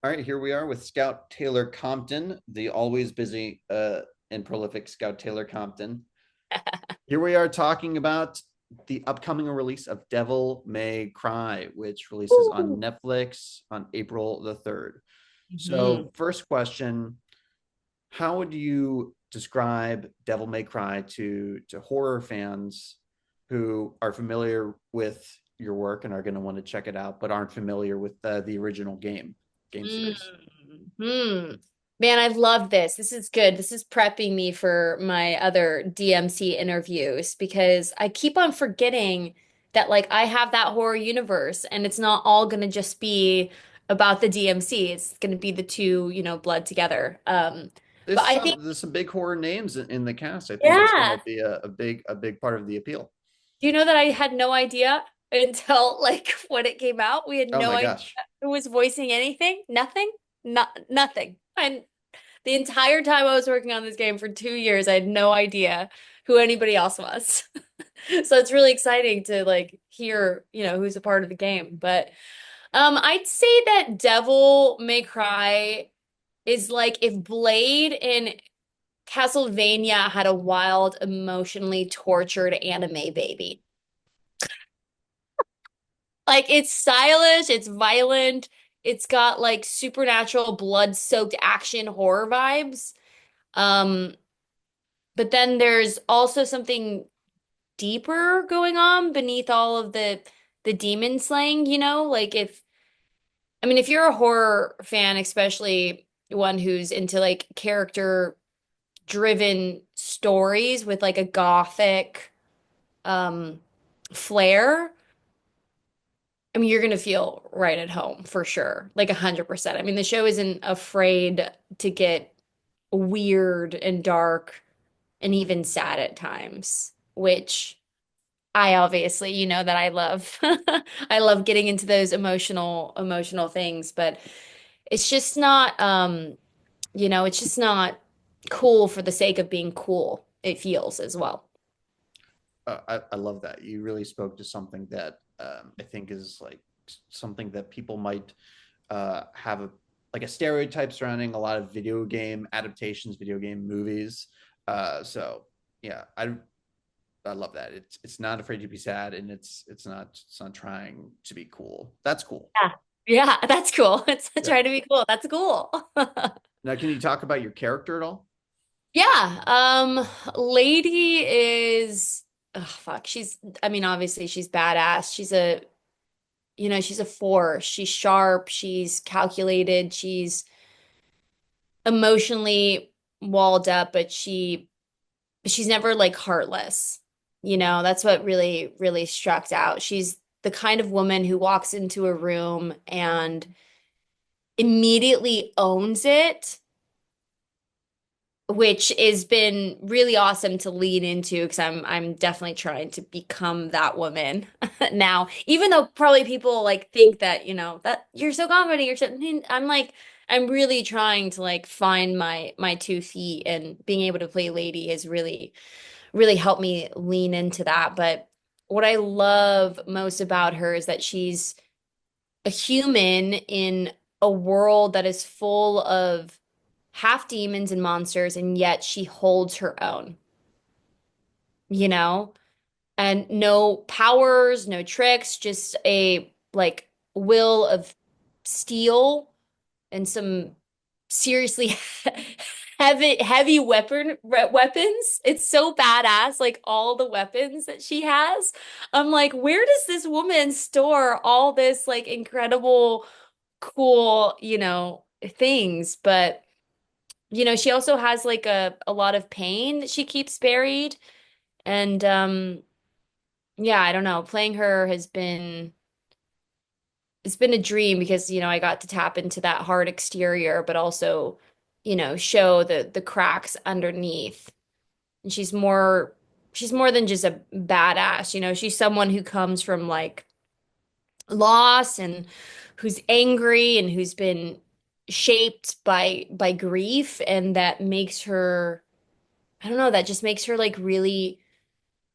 All right, here we are with Scout Taylor-Compton, the always busy and prolific Scout Taylor-Compton. Here we are talking about the upcoming release of Devil May Cry, which releases on Ooh. Netflix on April the 3rd. Mhm. So, first question, how would you describe Devil May Cry to horror fans who are familiar with your work and are going to want to check it out, but aren't familiar with the original game series? Hmm. Man, I've loved this. This is good. This is prepping me for my other DMC interviews because I keep on forgetting that I have that horror universe and it's not all gonna just be about the DMC. It's gonna be the two, bled together. But I think, There's some big horror names in the cast. I think that's going to yeah. be a big part of the appeal. Do you know that I had no idea until when it came out? We had Oh no my idea gosh. who was voicing anything. Nothing. Nothing. And the entire time I was working on this game for 2 years, I had no idea who anybody else was. So it's really exciting to hear, who's a part of the game. But I'd say that Devil May Cry is like if Blade in Castlevania had a wild, emotionally tortured anime baby. Like it's stylish, it's violent, it's got supernatural blood-soaked action horror vibes. Um, but then there's also something deeper going on beneath all of the demon slaying, Like if you're a horror fan, especially one who's into character driven stories with a gothic um flair, you're gonna feel right at home for sure, like 100%. The show isn't afraid to get weird and dark and even sad at times, which I obviously, that I love. I love getting into those emotional things, but it's just not, it's just not cool for the sake of being cool. It feels as well. I love that. You really spoke to something that I think is like something that people might have a stereotype surrounding a lot of video game adaptations, video game movies. So yeah, I love that. It's not afraid to be sad, and it's not trying to be cool. That's cool. Yeah. Yeah, that's cool. It's Yeah. trying to be cool. That's cool. Now, can you talk about your character at all? Yeah, Lady is oh fuck. Obviously she's badass. She's a force. She's sharp, she's calculated, she's emotionally walled up, but she's never heartless. That's what really, really struck out. She's the kind of woman who walks into a room and immediately owns it, which has been really awesome to lean into because I'm definitely trying to become that woman now. Even though probably people think that, that you're so confident, you're so I'm really trying to find my 2 feet, and being able to play Lady has really, really helped me lean into that. But what I love most about her is that she's a human in a world that is full of half demons and monsters, and yet she holds her own, you know? And no powers, no tricks, just a will of steel and some seriously heavy weapons. It's so badass, all the weapons that she has. I'm like, where does this woman store all this incredible, cool, things? But she also has a lot of pain that she keeps buried. And yeah, I don't know. Playing her has been it's been a dream because, I got to tap into that hard exterior, but also, show the cracks underneath. And she's more than just a badass, she's someone who comes from loss, and who's angry, and who's been shaped by grief, and that makes her, I don't know, that just makes her really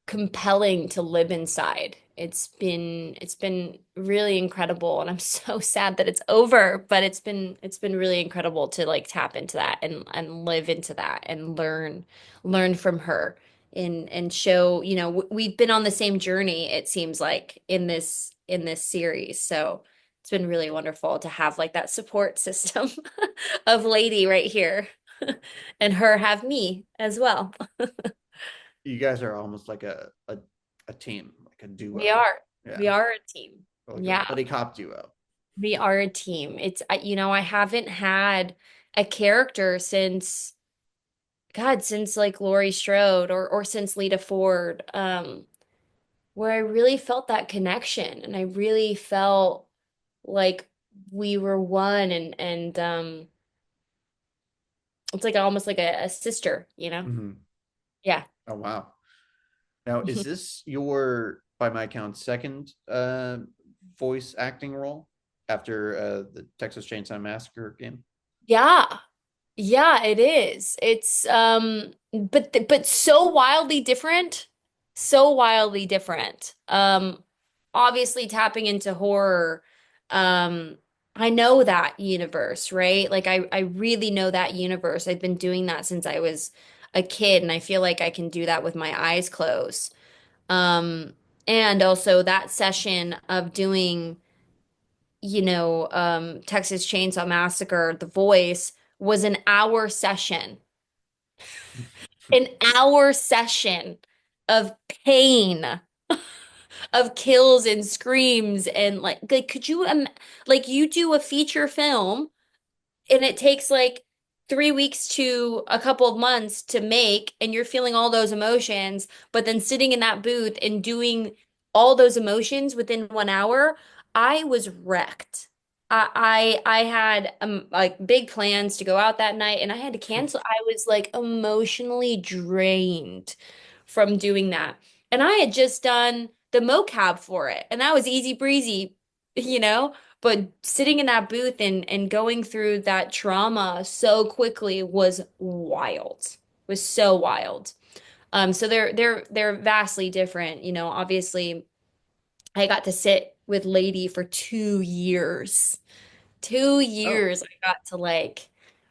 compelling to live inside. It's been really incredible, and I'm so sad that it's over, but it's been really incredible to like tap into that and live into that and learn from her and show, we've been on the same journey, it seems like, in this series. So it's been really wonderful to have like that support system of Lady right here and her have me as well. You guys are almost like a team, like a We duo. are. Yeah, We are a team. like a Yeah, buddy cop duo. we are a team. I haven't had a character since God, since like Laurie Strode or since Lita Ford, where I really felt that connection and I really felt like we were one and it's like almost like a sister, you know? Hmm. Yeah. Oh wow. Now, is this your, by my count, second voice acting role after the Texas Chainsaw Massacre game? Yeah. Yeah, it is. It's but so wildly different. So wildly different. Obviously tapping into horror. Um I know that universe, right? Like I really know that universe. I've been doing that since I was a kid, and I feel like I can do that with my eyes closed. And also that session of doing, Texas Chainsaw Massacre, The Voice was an hour session of pain, of kills and screams and like could you like you do a feature film and it takes like 3 weeks to a couple of months to make, and you're feeling all those emotions, but then sitting in that booth and doing all those emotions within 1 hour, I was wrecked. I had like big plans to go out that night and I had to cancel. I was like emotionally drained from doing that. And I had just done the mocap for it, and that was easy breezy, you know? But sitting in that booth and going through that trauma so quickly was wild. Was so wild. So they're vastly different. Obviously I got to sit with Lady for 2 years. Two Oh, years I got to like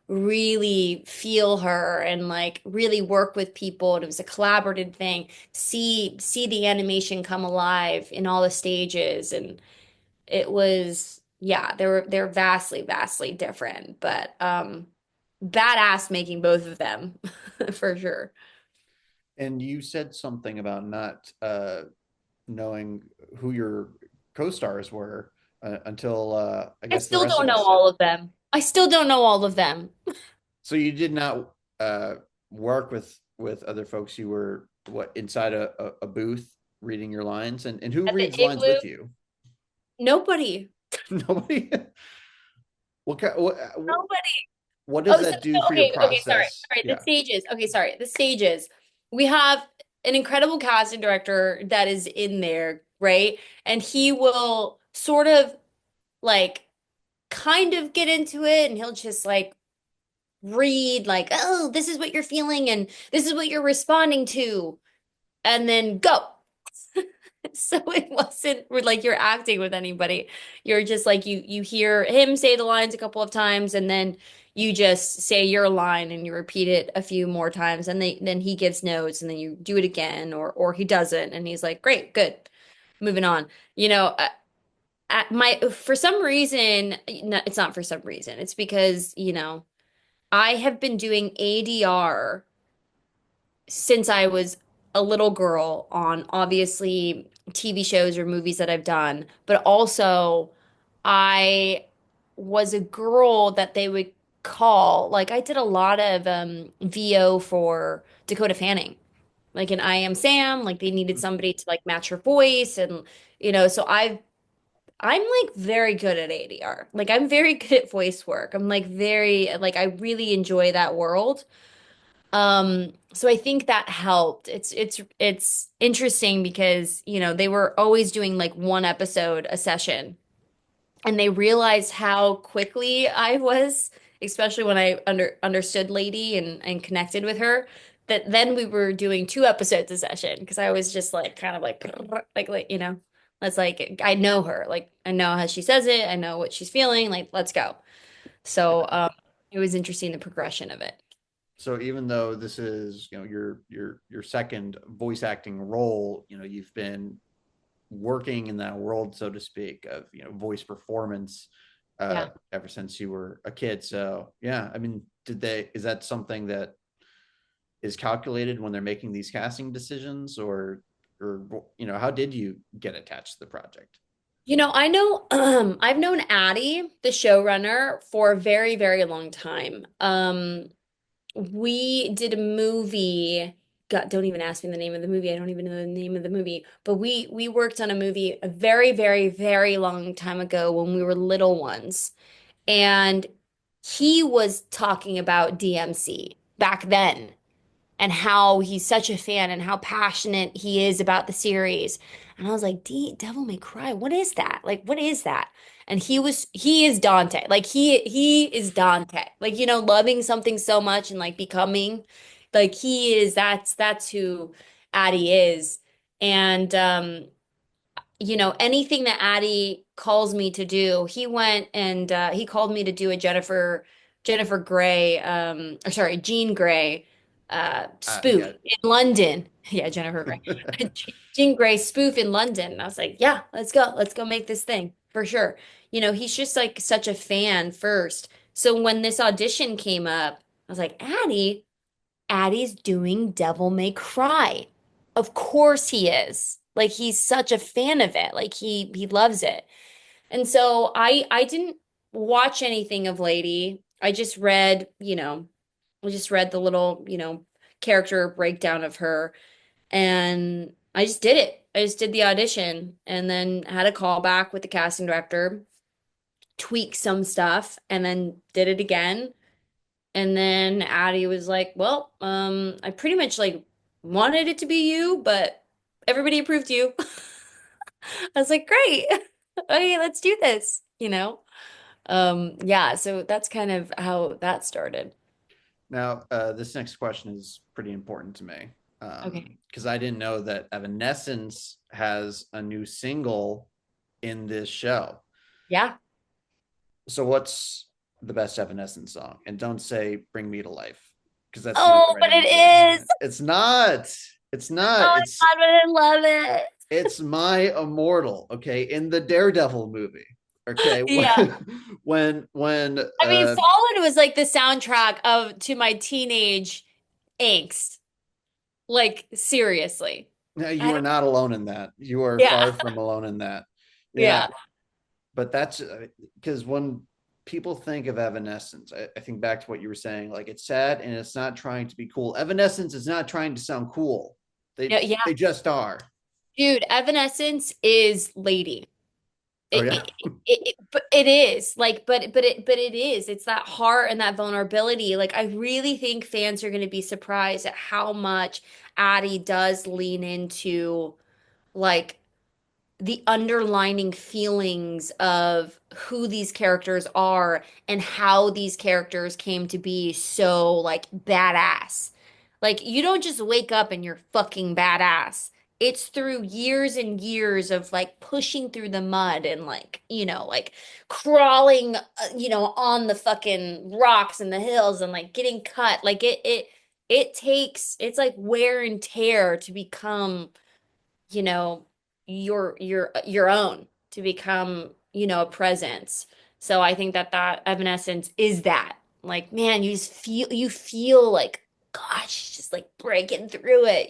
really feel her and like really work with people, and it was a collaborative thing. See the animation come alive in all the stages, and it was, yeah, they're vastly different, but badass making both of them for sure. and you said something about not knowing who your co-stars were until I I guess the still rest don't of know us did. all of them. I still don't know all of them. So you did not work with other folks. You were what, inside a booth reading your lines, and who At the reads lines igloo, with you? nobody. Nobody. What kind? Nobody. What Oh, does so that do for your okay, sorry. process? Sorry, the Yeah. stages. Okay, sorry. The stages. We have an incredible casting director that is in there, right? And he will sort of like kind of get into it, and he'll just like read like, oh, this is what you're feeling and this is what you're responding to, and then go. So it wasn't like you're acting with anybody. You're just like you hear him say the lines a couple of times, and then you just say your line and you repeat it a few more times, and then he gives notes, and then you do it again, or he doesn't, and he's like, "Great, good, moving on." At my for some reason, no, it's not for some reason. It's because, I have been doing ADR since I was a little girl on obviously TV shows or movies that I've done, but also I was a girl that they would call, like I did a lot of VO for Dakota Fanning. Like in I Am Sam, like they needed somebody to like match her voice, and so I'm like very good at ADR. Like I'm very good at voice work. I'm like very like I really enjoy that world. So I think that helped. It's interesting because, they were always doing like one episode a session, and they realized how quickly I was, especially when I understood Lady and connected with her. that then we were doing 2 episodes a session because I was just like kind of like let's like I know her. Like I know how she says it, I know what she's feeling, like let's go. So it was interesting the progression of it. So even though this is, your second voice acting role, you've been working in that world, so to speak, of voice performance Yeah. ever since you were a kid. So yeah, I mean, is that something that is calculated when they're making these casting decisions, or how did you get attached to the project? I know I've known Addie, the showrunner, for a very, very long time. We did a movie. God, don't even ask me the name of the movie. I don't even know the name of the movie. But we worked on a movie a very, very, very long time ago when we were little ones. And he was talking about DMC back then and how he's such a fan and how passionate he is about the series. And I was like, D Devil May Cry, what is that? Like, what is that? And he is Dante. Like he is Dante. Like, loving something so much and like becoming like he is that's who Addie is. And anything that Addie calls me to do, he went and he called me to do a Jennifer Grey, or sorry, Jean Grey spoof Yeah. in London. Yeah, Jennifer Grey. Jean Grey spoof in London. And I was like, yeah, let's go. Let's go make this thing for sure. He's just like such a fan first. So when this audition came up, I was like, Addie's doing Devil May Cry. Of course he is. Like he's such a fan of it. Like he loves it. And so I didn't watch anything of Lady. I just read the little, character breakdown of her and I just did it. I just did the audition and then had a call back with the casting director, tweaked some stuff, and then did it again. And then Addie was like, "Well, I pretty much like wanted it to be you, but everybody approved you." I was like, "Great. Okay, let's do this." Yeah, so that's kind of how that started. Now, this next question is pretty important to me, Okay. because I didn't know that Evanescence has a new single in this show. Yeah. So, what's the best Evanescence song? And don't say "Bring Me to Life," because that's the Oh, but already it answer. is. It's not. It's Oh not. my God, but I love it. It's My Immortal. Okay, in the Daredevil movie. Okay, Yeah. when I mean, Fallen was like the soundtrack of to my teenage angst. Like seriously. no, I you are don't, not alone in that. You are yeah. far from alone in that. Yeah, Yeah. but that's because when people think of Evanescence, I think back to what you were saying. Like it's sad and it's not trying to be cool. Evanescence is not trying to sound cool. Yeah, They yeah. they just are. Dude, Evanescence is Lady. Oh It, yeah. it, but it is like, but it is. It's that heart and that vulnerability. Like, I really think fans are going to be surprised at how much Addie does lean into like the underlining feelings of who these characters are and how these characters came to be so like badass. Like you don't just wake up and you're fucking badass. It's through years and years of like pushing through the mud and like, like crawling, on the fucking rocks and the hills and like getting cut. Like it's like wear and tear to become you know, your own to become, a presence. So I think that Evanescence is that. Like, man, you feel like, gosh, she's just like breaking through it.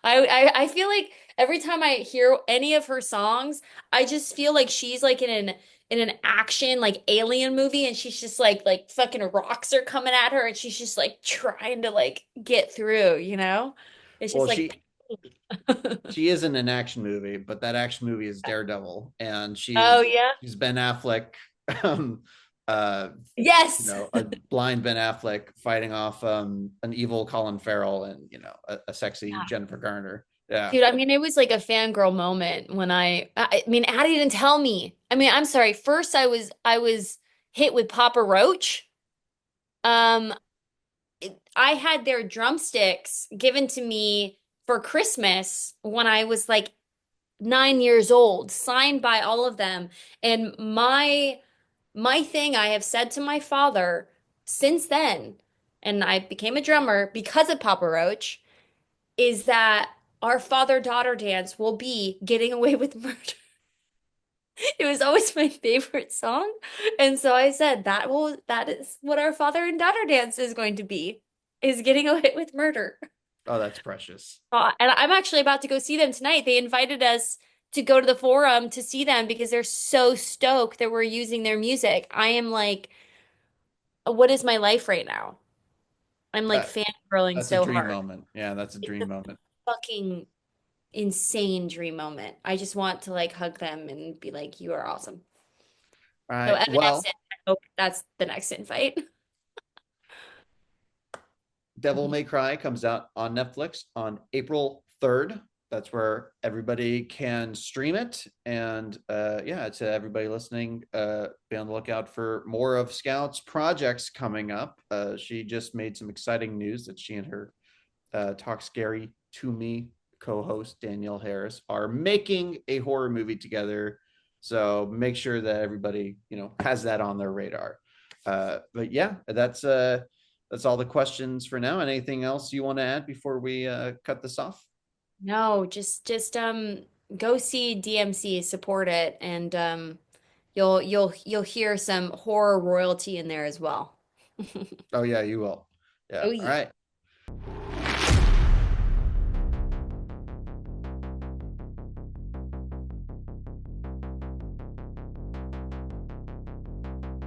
I feel like every time I hear any of her songs, I just feel like she's like in an action like alien movie and she's just like fucking rocks are coming at her and she's just like trying to like get through. It's Well, just she like she is in an action movie, but that action movie is Daredevil, and Oh she's yeah. she's Ben Affleck, um, uh, Yes. a blind Ben Affleck fighting off an evil Colin Farrell and a sexy Yeah. Jennifer Garner. Yeah. Dude, I mean, it was like a fangirl moment when I mean, Addie didn't tell me. I mean, I'm sorry. First, I was hit with Papa Roach. Um, I had their drumsticks given to me for Christmas when I was like 9 years old, signed by all of them. And my thing I have said to my father since then, and I became a drummer because of Papa Roach, is that our father-daughter dance will be Getting Away with Murder. It was always my favorite song. And so I said that is what our father and daughter dance is going to be, is Getting Away with Murder. Oh, that's precious. And I'm actually about to go see them tonight. They invited us to go to the forum to see them because they're so stoked that we're using their music. I am like, what is my life right now? I'm like That fangirling that's a so dream hard. moment. Yeah, that's a It's dream a moment. fucking insane dream moment. I just want to like hug them and be like, you are awesome. All So right. Well, Evanescence, I hope that's the next invite. Devil May Cry comes out on Netflix on April 3rd. That's where everybody can stream it. And yeah, to everybody listening, be on the lookout for more of Scout's projects coming up. She just made some exciting news that she and her Talk Scary to Me co-host Danielle Harris are making a horror movie together. So make sure that everybody, has that on their radar. But yeah, that's all the questions for now. Anything else you want to add before we cut this off? No, just go see DMC, support it, and you'll hear some horror royalty in there as well. Oh yeah, you will. Yeah. Oh All yeah. right.